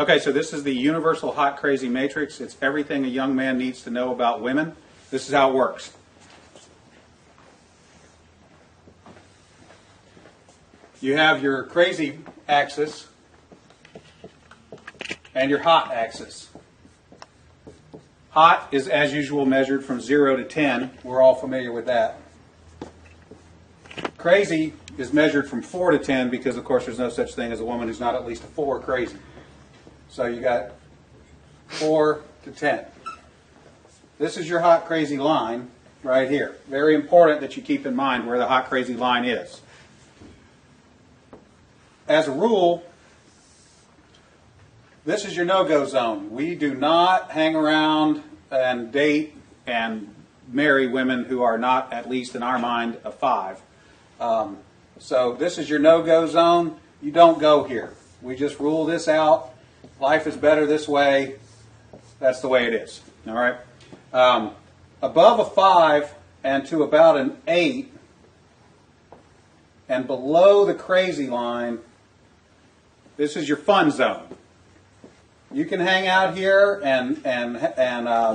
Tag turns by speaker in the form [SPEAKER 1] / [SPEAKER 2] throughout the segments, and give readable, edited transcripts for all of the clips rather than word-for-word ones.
[SPEAKER 1] Okay, so this is the universal hot crazy matrix. It's everything a young man needs to know about women. This is how it works. You have your crazy axis and your hot axis. Hot is, as usual, measured from 0 to 10. We're all familiar with that. Crazy is measured from 4 to 10 because, of course, there's no such thing as a woman who's not at least a 4 crazy. So you got 4 to 10. This is your hot crazy line right here. Very important that you keep in mind where the hot crazy line is. As a rule, this is your no-go zone. We do not hang around and date and marry women who are not, at least in our mind, a 5. So this is your no-go zone. You don't go here. We just rule this out. Life is better this way. That's the way it is. All right. Above a 5 and to about an 8, and below the crazy line, this is your fun zone. You can hang out here and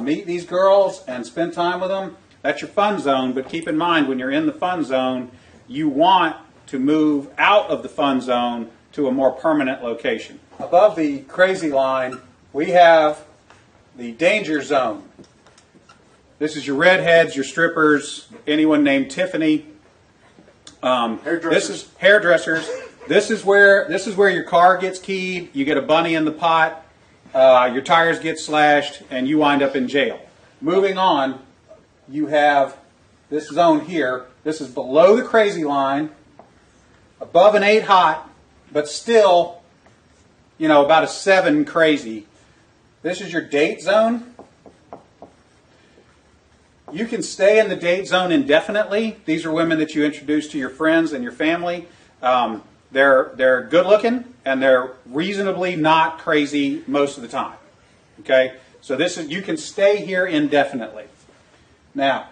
[SPEAKER 1] meet these girls and spend time with them. That's your fun zone. But keep in mind, when you're in the fun zone, you want to move out of the fun zone to a more permanent location. Above the crazy line, we have the danger zone. This is your redheads, your strippers, anyone named Tiffany. This is hairdressers. This is where your car gets keyed. You get a bunny in the pot. Your tires get slashed, and you wind up in jail. Moving on, you have this zone here. This is below the crazy line, above an 8 hot, but still, about a 7 crazy. This is your date zone. You can stay in the date zone indefinitely. These are women that you introduce to your friends and your family. They're good looking and they're reasonably not crazy most of the time. Okay, so you can stay here indefinitely. Now,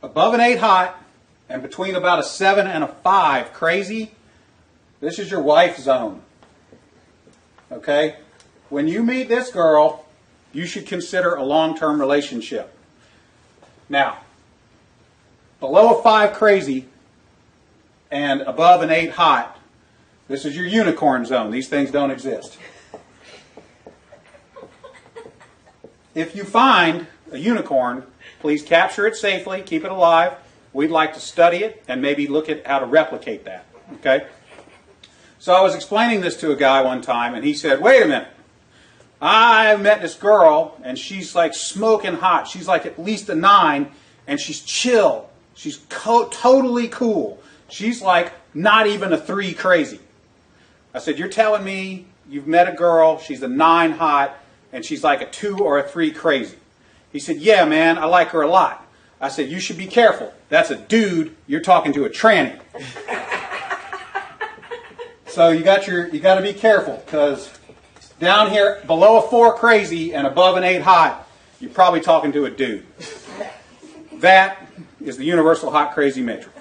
[SPEAKER 1] above an 8 hot and between about a 7 and a 5 crazy, this is your wife zone. Okay, when you meet this girl, you should consider a long-term relationship. Now, below a 5 crazy and above an 8 hot, this is your unicorn zone. These things don't exist. If you find a unicorn, please capture it safely, keep it alive. We'd like to study it and maybe look at how to replicate that. Okay? So I was explaining this to a guy one time, and he said, wait a minute. I met this girl, and she's like smoking hot. She's like at least a 9, and she's chill. She's totally cool. She's like not even a 3 crazy. I said, you're telling me you've met a girl, she's a 9 hot, and she's like a 2 or a 3 crazy? He said, yeah, man, I like her a lot. I said, you should be careful. That's a dude. You're talking to a tranny. So you got to be careful, because down here below a 4 crazy and above an 8 hot, you're probably talking to a dude. That is the universal hot crazy matrix.